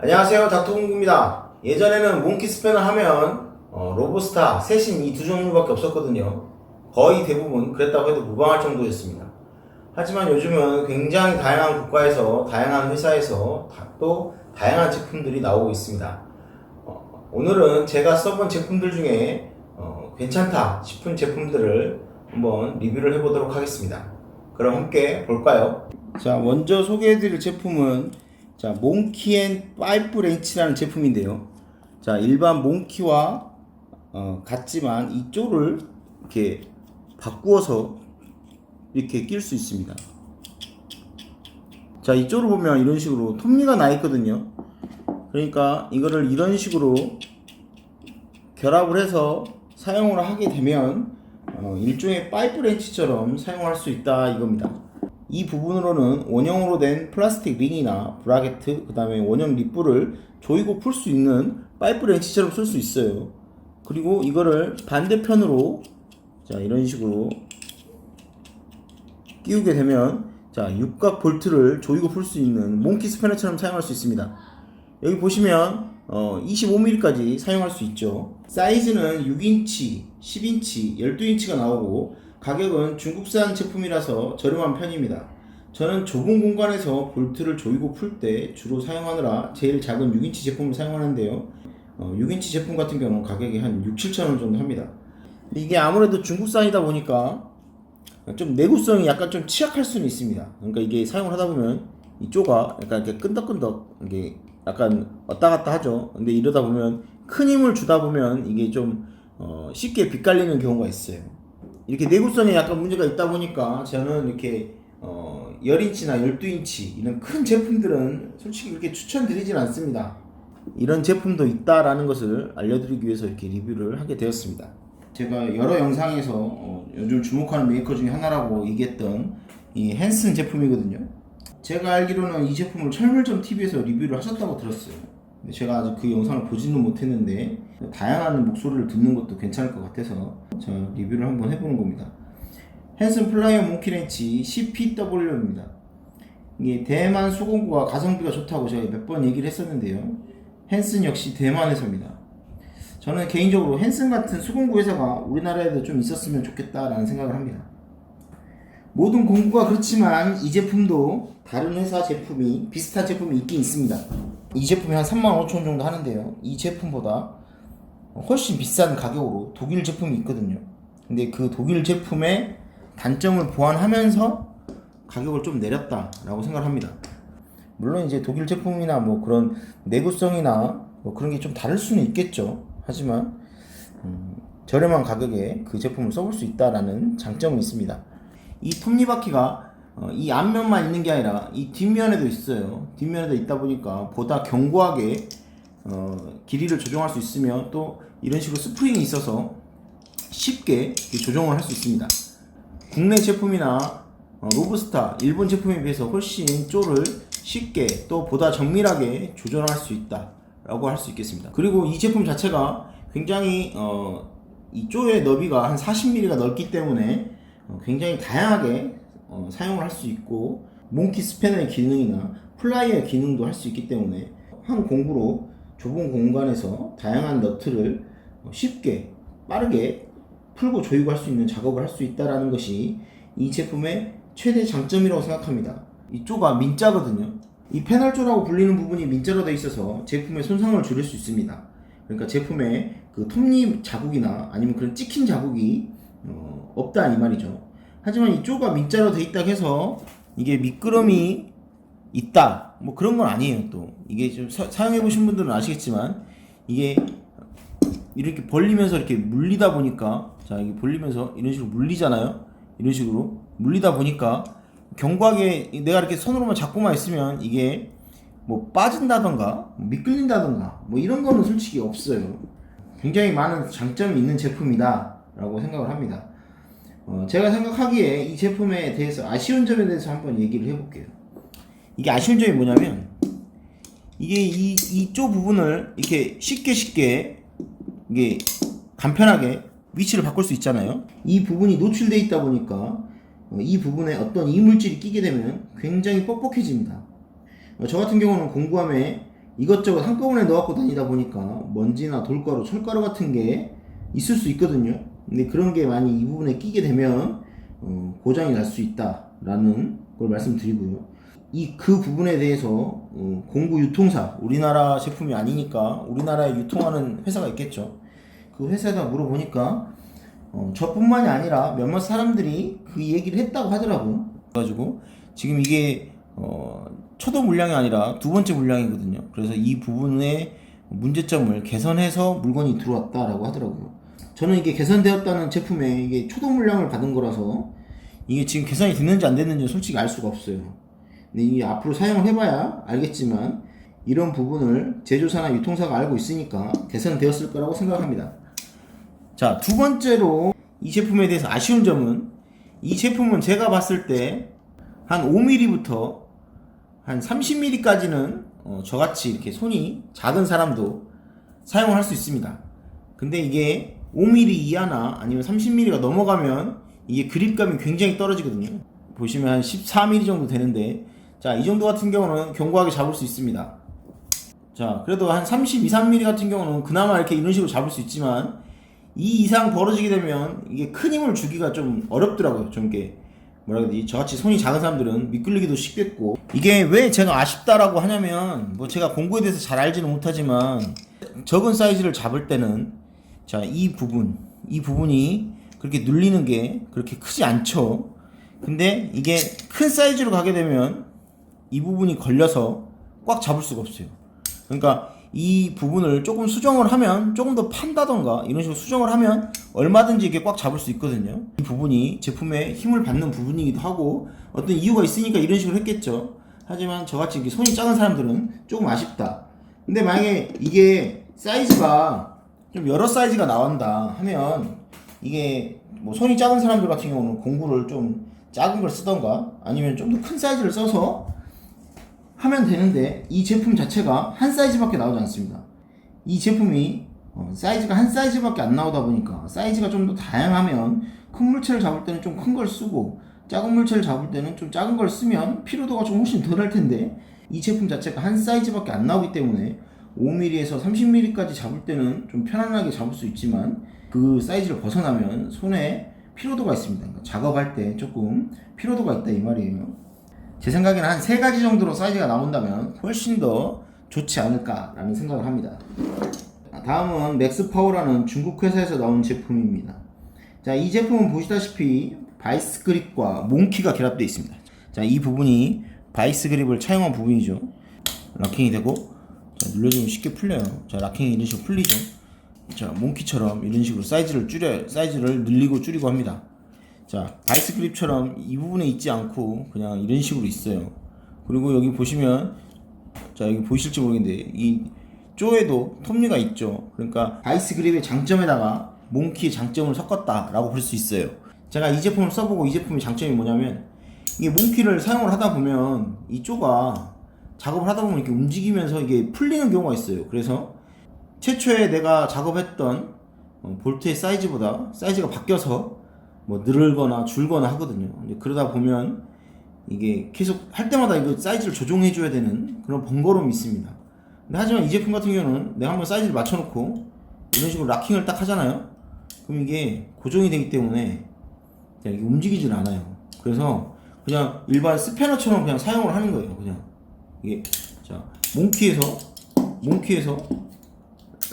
안녕하세요, 닥터공구입니다. 예전에는 몽키 스패너 하면 로보스타, 세신 이 두 종류밖에 없었거든요. 거의 대부분 그랬다고 해도 무방할 정도였습니다. 하지만 요즘은 굉장히 다양한 국가에서 다양한 회사에서 또 다양한 제품들이 나오고 있습니다. 오늘은 제가 써본 제품들 중에 괜찮다 싶은 제품들을 한번 리뷰를 해보도록 하겠습니다. 그럼 함께 볼까요? 자, 먼저 소개해드릴 제품은 몽키 & 파이프 렌치라는 제품인데요. 자, 일반 몽키와 같지만 이 쪼를 이렇게 바꾸어서 이렇게 낄 수 있습니다. 자, 이 쪼를 보면 이런 식으로 톱니가 나 있거든요. 그러니까 이거를 이런 식으로 결합을 해서 사용을 하게 되면 일종의 파이프 렌치처럼 사용할 수 있다 이겁니다. 이 부분으로는 원형으로 된 플라스틱 링이나 브라켓, 그 다음에 원형 립불을 조이고 풀 수 있는 파이프 렌치처럼 쓸 수 있어요. 그리고 이거를 반대편으로 자, 이런 식으로 끼우게 되면 자, 육각 볼트를 조이고 풀 수 있는 몽키 스패너처럼 사용할 수 있습니다. 여기 보시면 25mm까지 사용할 수 있죠. 사이즈는 6인치, 10인치, 12인치가 나오고 가격은 중국산 제품이라서 저렴한 편입니다. 저는 좁은 공간에서 볼트를 조이고 풀 때 주로 사용하느라 제일 작은 6인치 제품을 사용하는데요. 6인치 제품 같은 경우는 가격이 한 6-7천원 정도 합니다. 이게 아무래도 중국산이다 보니까 좀 내구성이 약간 좀 취약할 수는 있습니다. 그러니까 이게 사용을 하다 보면 이 쪼가 약간 이렇게 끈덕끈덕 이게 약간 왔다 갔다 하죠. 근데 이러다 보면 큰 힘을 주다 보면 이게 좀 쉽게 빗갈리는 경우가 있어요. 이렇게 내구성에 약간 문제가 있다 보니까 저는 이렇게 10인치나 12인치 이런 큰 제품들은 솔직히 그렇게 추천드리진 않습니다. 이런 제품도 있다라는 것을 알려드리기 위해서 이렇게 리뷰를 하게 되었습니다. 제가 여러 영상에서 요즘 주목하는 메이커 중에 하나라고 얘기했던 이 헨슨 제품이거든요. 제가 알기로는 이 제품을 철물점 TV에서 리뷰를 하셨다고 들었어요. 근데 제가 아직 그 영상을 보지는 못했는데 다양한 목소리를 듣는 것도 괜찮을 것 같아서 제가 리뷰를 한번 해보는 겁니다. 헨슨 플라이어 몽키 렌치 CPW입니다. 이게 대만 수공구가 가성비가 좋다고 제가 몇 번 얘기를 했었는데요. 헨슨 역시 대만에서입니다. 저는 개인적으로 헨슨 같은 수공구 회사가 우리나라에도 좀 있었으면 좋겠다라는 생각을 합니다. 모든 공구가 그렇지만 이 제품도 다른 회사 제품이 비슷한 제품이 있긴 있습니다. 이 제품이 한 35,000원 정도 하는데요. 이 제품보다 훨씬 비싼 가격으로 독일 제품이 있거든요. 근데 그 독일 제품의 단점을 보완하면서 가격을 좀 내렸다라고 생각을 합니다. 물론 이제 독일 제품이나 뭐 그런 내구성이나 뭐 그런 게 좀 다를 수는 있겠죠. 하지만 저렴한 가격에 그 제품을 써볼 수 있다라는 장점은 있습니다. 이 톱니바퀴가 이 앞면만 있는 게 아니라 이 뒷면에도 있어요. 뒷면에도 있다 보니까 보다 견고하게 길이를 조정할 수 있으며 또 이런 식으로 스프링이 있어서 쉽게 조정을 할 수 있습니다. 국내 제품이나 로브스타 일본 제품에 비해서 훨씬 쪼를 쉽게 또 보다 정밀하게 조절할 수 있다 라고 할 수 있겠습니다. 그리고 이 제품 자체가 굉장히 이 쪼의 너비가 한 40mm가 넓기 때문에 굉장히 다양하게 사용을 할 수 있고 몽키 스패너의 기능이나 플라이어의 기능도 할 수 있기 때문에 한 공구로 좁은 공간에서 다양한 너트를 쉽게 빠르게 풀고 조이고 할 수 있는 작업을 할 수 있다는 것이 이 제품의 최대 장점이라고 생각합니다. 이 쪼가 민자거든요. 이 패널쪼라고 불리는 부분이 민자로 되어 있어서 제품의 손상을 줄일 수 있습니다. 그러니까 제품에 그 톱니 자국이나 아니면 그런 찍힌 자국이 없다 이 말이죠. 하지만 이 쪼가 민자로 되어 있다고 해서 이게 미끄럼이 있다 뭐 그런 건 아니에요. 또 이게 좀 사용해 보신 분들은 아시겠지만 이게 이렇게 벌리면서 이렇게 물리다 보니까 자, 이게 벌리면서 이런 식으로 물리잖아요. 이런 식으로 물리다 보니까 견고하게 내가 이렇게 손으로만 잡고만 있으면 이게 뭐 빠진다던가 미끌린다던가 뭐 이런 거는 솔직히 없어요. 굉장히 많은 장점이 있는 제품이다 라고 생각을 합니다. 제가 생각하기에 이 제품에 대해서 아쉬운 점에 대해서 한번 얘기를 해볼게요. 이게 아쉬운 점이 뭐냐면 이게 이 쪼 부분을 이렇게 쉽게 이게 간편하게 위치를 바꿀 수 있잖아요. 이 부분이 노출되어 있다 보니까 이 부분에 어떤 이물질이 끼게 되면 굉장히 뻑뻑해집니다. 저 같은 경우는 공구함에 이것저것 한꺼번에 넣어갖고 다니다 보니까 먼지나 돌가루, 철가루 같은 게 있을 수 있거든요. 근데 그런 게 많이 이 부분에 끼게 되면 고장이 날 수 있다라는 걸 말씀드리고요. 그 부분에 대해서 공구 유통사, 우리나라 제품이 아니니까 우리나라에 유통하는 회사가 있겠죠. 그 회사에다 물어보니까 저뿐만이 아니라 몇몇 사람들이 그 얘기를 했다고 하더라고요. 그래가지고 지금 이게 초도 물량이 아니라 두 번째 물량이거든요. 그래서 이 부분의 문제점을 개선해서 물건이 들어왔다라고 하더라고요. 저는 이게 개선되었다는 제품에 이게 초도 물량을 받은 거라서 이게 지금 개선이 됐는지 안 됐는지 솔직히 알 수가 없어요. 근데 이게 앞으로 사용을 해봐야 알겠지만 이런 부분을 제조사나 유통사가 알고 있으니까 개선되었을 거라고 생각합니다. 자, 두 번째로 이 제품에 대해서 아쉬운 점은 이 제품은 제가 봤을 때 한 5mm부터 한 30mm까지는 저같이 이렇게 손이 작은 사람도 사용을 할 수 있습니다. 근데 이게 5mm 이하나 아니면 30mm가 넘어가면 이게 그립감이 굉장히 떨어지거든요. 보시면 한 14mm 정도 되는데, 자, 이 정도 같은 경우는 견고하게 잡을 수 있습니다. 자, 그래도 한 32, 3mm 같은 경우는 그나마 이렇게 이런 식으로 잡을 수 있지만 이 이상 벌어지게 되면 이게 큰 힘을 주기가 좀 어렵더라고요. 좀 이렇게 뭐라 해야 되지? 저같이 손이 작은 사람들은 미끌리기도 쉽겠고. 이게 왜 제가 아쉽다라고 하냐면 뭐 제가 공구에 대해서 잘 알지는 못하지만 적은 사이즈를 잡을 때는 자, 이 부분이 그렇게 눌리는 게 그렇게 크지 않죠. 근데 이게 큰 사이즈로 가게 되면 이 부분이 걸려서 꽉 잡을 수가 없어요. 그러니까 이 부분을 조금 수정을 하면, 조금 더 판다던가 이런 식으로 수정을 하면 얼마든지 이게 꽉 잡을 수 있거든요. 이 부분이 제품에 힘을 받는 부분이기도 하고 어떤 이유가 있으니까 이런 식으로 했겠죠. 하지만 저같이 이렇게 손이 작은 사람들은 조금 아쉽다. 근데 만약에 이게 사이즈가 좀 여러 사이즈가 나온다 하면 이게 뭐 손이 작은 사람들 같은 경우는 공구를 좀 작은 걸 쓰던가 아니면 좀 더 큰 사이즈를 써서 하면 되는데 이 제품 자체가 한 사이즈밖에 나오지 않습니다. 이 제품이 사이즈가 한 사이즈밖에 안 나오다 보니까 사이즈가 좀 더 다양하면 큰 물체를 잡을 때는 좀 큰 걸 쓰고 작은 물체를 잡을 때는 좀 작은 걸 쓰면 피로도가 좀 훨씬 덜 할 텐데 이 제품 자체가 한 사이즈밖에 안 나오기 때문에 5mm에서 30mm까지 잡을 때는 좀 편안하게 잡을 수 있지만 그 사이즈를 벗어나면 손에 피로도가 있습니다. 그러니까 작업할 때 조금 피로도가 있다 이 말이에요. 제 생각에는 한 3가지 정도로 사이즈가 나온다면 훨씬 더 좋지 않을까라는 생각을 합니다. 다음은 맥스파워라는 중국 회사에서 나온 제품입니다. 자, 이 제품은 보시다시피 바이스 그립과 몽키가 결합되어 있습니다. 자, 이 부분이 바이스 그립을 차용한 부분이죠. 락킹이 되고, 자, 눌러주면 쉽게 풀려요. 자, 락킹이 이런 식으로 풀리죠. 자, 몽키처럼 이런 식으로 사이즈를 늘리고 줄이고 합니다. 자, 바이스 그립처럼 이 부분에 있지 않고 그냥 이런 식으로 있어요. 그리고 여기 보시면, 자, 여기 보이실지 모르겠는데 이 쪼에도 톱니가 있죠. 그러니까 바이스 그립의 장점에다가 몽키의 장점을 섞었다라고 볼 수 있어요. 제가 이 제품을 써보고 이 제품의 장점이 뭐냐면 이게 몽키를 사용을 하다 보면 이 쪼가 작업을 하다 보면 이렇게 움직이면서 이게 풀리는 경우가 있어요. 그래서 최초에 내가 작업했던 볼트의 사이즈보다 사이즈가 바뀌어서 뭐 늘거나 줄거나 하거든요. 이제 그러다 보면 이게 계속 할 때마다 이거 사이즈를 조정해 줘야 되는 그런 번거로움이 있습니다. 근데 하지만 이 제품 같은 경우는 내가 한번 사이즈를 맞춰놓고 이런 식으로 락킹을 딱 하잖아요. 그럼 이게 고정이 되기 때문에 이게 움직이질 않아요. 그래서 그냥 일반 스패너처럼 그냥 사용을 하는 거예요. 그냥 이게 자, 몽키에서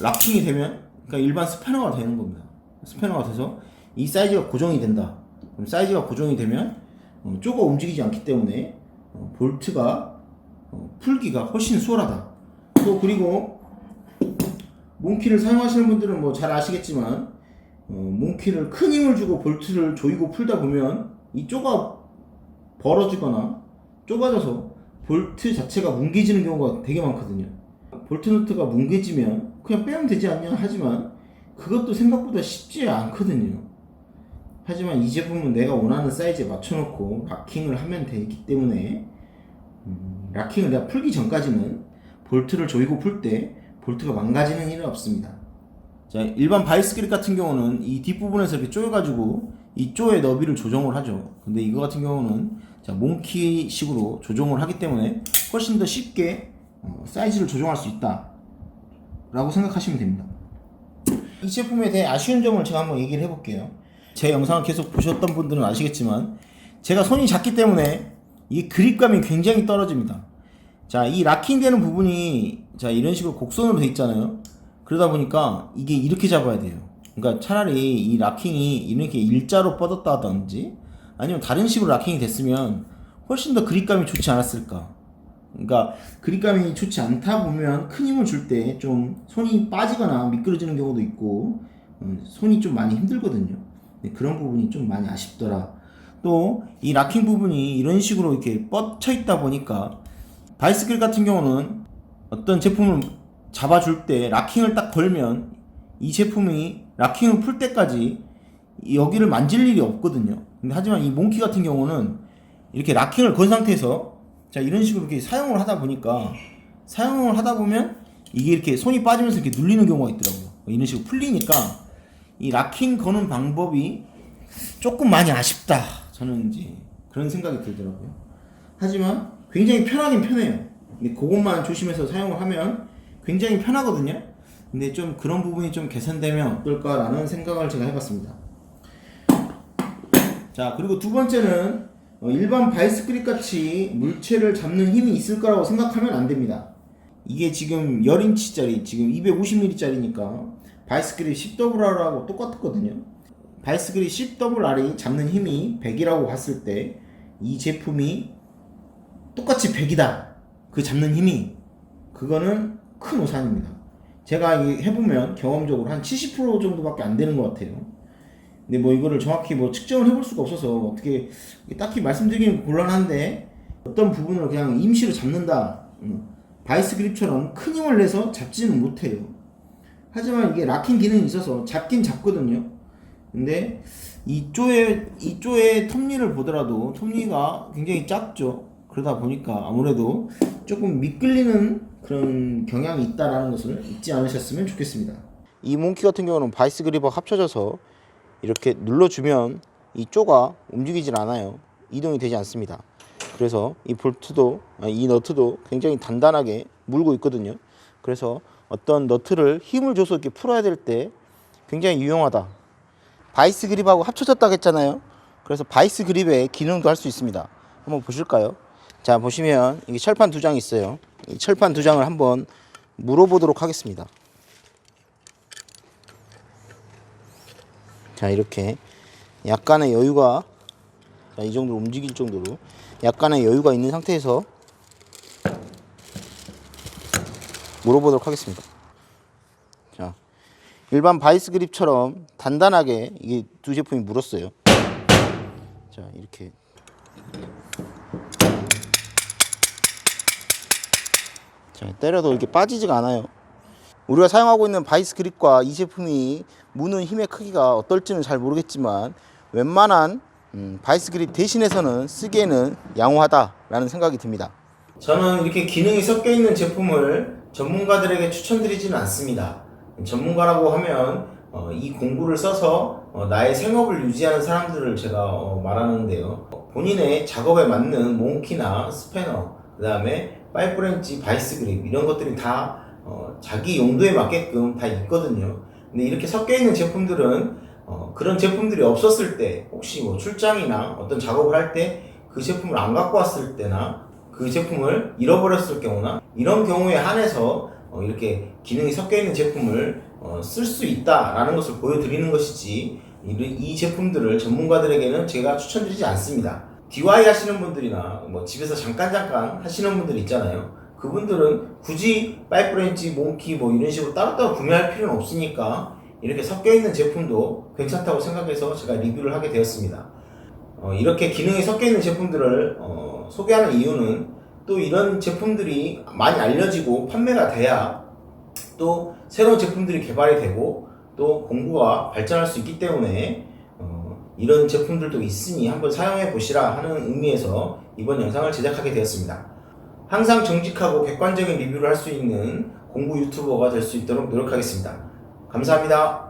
락킹이 되면 그러니까 일반 스패너가 되는 겁니다. 스패너가 돼서 이 사이즈가 고정이 된다. 그럼 사이즈가 고정이 되면 쪼가 움직이지 않기 때문에 볼트가 풀기가 훨씬 수월하다. 또 그리고 몽키를 사용하시는 분들은 뭐 잘 아시겠지만 몽키를 큰 힘을 주고 볼트를 조이고 풀다 보면 이 쪼가 벌어지거나 좁아져서 볼트 자체가 뭉개지는 경우가 되게 많거든요. 볼트 너트가 뭉개지면 그냥 빼면 되지 않냐 하지만 그것도 생각보다 쉽지 않거든요. 하지만 이 제품은 내가 원하는 사이즈에 맞춰놓고 락킹을 하면 되기 때문에 락킹을 내가 풀기 전까지는 볼트를 조이고 풀 때 볼트가 망가지는 일은 없습니다. 자, 일반 바이스 그립 같은 경우는 이 뒷부분에서 이렇게 조여가지고 이 쪼의 너비를 조정을 하죠. 근데 이거 같은 경우는 자, 몽키 식으로 조정을 하기 때문에 훨씬 더 쉽게 사이즈를 조정할 수 있다 라고 생각하시면 됩니다. 이 제품에 대해 아쉬운 점을 제가 한번 얘기를 해볼게요. 제 영상을 계속 보셨던 분들은 아시겠지만 제가 손이 작기 때문에 이 그립감이 굉장히 떨어집니다. 자, 이 락킹되는 부분이 자 이런 식으로 곡선으로 돼 있잖아요. 그러다 보니까 이게 이렇게 잡아야 돼요. 그러니까 차라리 이 락킹이 이렇게 일자로 뻗었다든지 아니면 다른 식으로 락킹이 됐으면 훨씬 더 그립감이 좋지 않았을까. 그러니까 그립감이 좋지 않다 보면 큰 힘을 줄 때 좀 손이 빠지거나 미끄러지는 경우도 있고 손이 좀 많이 힘들거든요. 그런 부분이 좀 많이 아쉽더라. 또 이 락킹 부분이 이런 식으로 이렇게 뻗쳐 있다 보니까 바이스클 같은 경우는 어떤 제품을 잡아줄 때 락킹을 딱 걸면 이 제품이 락킹을 풀 때까지 여기를 만질 일이 없거든요. 근데 하지만 이 몽키 같은 경우는 이렇게 락킹을 건 상태에서 자 이런 식으로 이렇게 사용을 하다 보면 이게 이렇게 손이 빠지면서 이렇게 눌리는 경우가 있더라고요. 이런 식으로 풀리니까 이 락킹 거는 방법이 조금 많이 아쉽다. 저는 이제 그런 생각이 들더라고요. 하지만 굉장히 편하긴 편해요. 근데 그것만 조심해서 사용을 하면 굉장히 편하거든요. 근데 좀 그런 부분이 좀 개선되면 어떨까라는 생각을 제가 해봤습니다. 자, 그리고 두 번째는 일반 바이스 그립 같이 물체를 잡는 힘이 있을 거라고 생각하면 안 됩니다. 이게 지금 10인치짜리, 지금 250mm짜리니까 바이스 그립 10WR하고 똑같거든요. 바이스 그립 10WR이 잡는 힘이 100이라고 봤을 때 이 제품이 똑같이 100이다. 그 잡는 힘이 그거는 큰 오산입니다. 제가 해보면 경험적으로 한 70% 정도밖에 안 되는 것 같아요. 근데 뭐 이거를 정확히 뭐 측정을 해볼 수가 없어서 어떻게 딱히 말씀드리기는 곤란한데 어떤 부분을 그냥 임시로 잡는다. 바이스 그립처럼 큰 힘을 내서 잡지는 못해요. 하지만 이게 락킹 기능이 있어서 잡긴 잡거든요. 근데 이쪽의 톱니를 보더라도 톱니가 굉장히 작죠. 그러다 보니까 아무래도 조금 미끌리는 그런 경향이 있다라는 것을 잊지 않으셨으면 좋겠습니다. 이 몽키 같은 경우는 바이스 그립과 합쳐져서 이렇게 눌러주면 이 쪼가 움직이질 않아요. 이동이 되지 않습니다. 그래서 이 볼트도 이 너트도 굉장히 단단하게 물고 있거든요. 그래서 어떤 너트를 힘을 줘서 이렇게 풀어야 될 때 굉장히 유용하다. 바이스 그립하고 합쳐졌다고 했잖아요. 그래서 바이스 그립의 기능도 할 수 있습니다. 한번 보실까요? 자, 보시면 이게 철판 두 장이 있어요. 이 철판 두 장을 한번 물어보도록 하겠습니다. 자, 이렇게 약간의 여유가, 자, 이 정도로 움직일 정도로 약간의 여유가 있는 상태에서 물어보도록 하겠습니다. 자, 일반 바이스 그립처럼 단단하게 이게 두 제품이 물었어요. 자, 이렇게 자, 때려도 이렇게 빠지지가 않아요. 우리가 사용하고 있는 바이스 그립과 이 제품이 무는 힘의 크기가 어떨지는 잘 모르겠지만 웬만한 바이스 그립 대신해서는 쓰기에는 양호하다라는 생각이 듭니다. 저는 이렇게 기능이 섞여 있는 제품을 전문가들에게 추천드리지는 않습니다. 전문가라고 하면 이 공구를 써서 나의 생업을 유지하는 사람들을 제가 말하는데요. 본인의 작업에 맞는 몽키나 스패너, 그 다음에 파이브렌치, 바이스 그립 이런 것들이 다 자기 용도에 맞게끔 다 있거든요. 근데 이렇게 섞여 있는 제품들은 그런 제품들이 없었을 때 혹시 뭐 출장이나 어떤 작업을 할 때 그 제품을 안 갖고 왔을 때나 그 제품을 잃어버렸을 경우나 이런 경우에 한해서 이렇게 기능이 섞여 있는 제품을 쓸 수 있다라는 것을 보여드리는 것이지 이 제품들을 전문가들에게는 제가 추천드리지 않습니다. DIY 하시는 분들이나 뭐 집에서 잠깐 하시는 분들 있잖아요. 그분들은 굳이 파이브렌치, 몽키 뭐 이런 식으로 따로따로 구매할 필요는 없으니까 이렇게 섞여 있는 제품도 괜찮다고 생각해서 제가 리뷰를 하게 되었습니다. 이렇게 기능이 섞여 있는 제품들을 소개하는 이유는 또 이런 제품들이 많이 알려지고 판매가 돼야 또 새로운 제품들이 개발이 되고 또 공구가 발전할 수 있기 때문에 이런 제품들도 있으니 한번 사용해 보시라 하는 의미에서 이번 영상을 제작하게 되었습니다. 항상 정직하고 객관적인 리뷰를 할 수 있는 공구 유튜버가 될 수 있도록 노력하겠습니다. 감사합니다.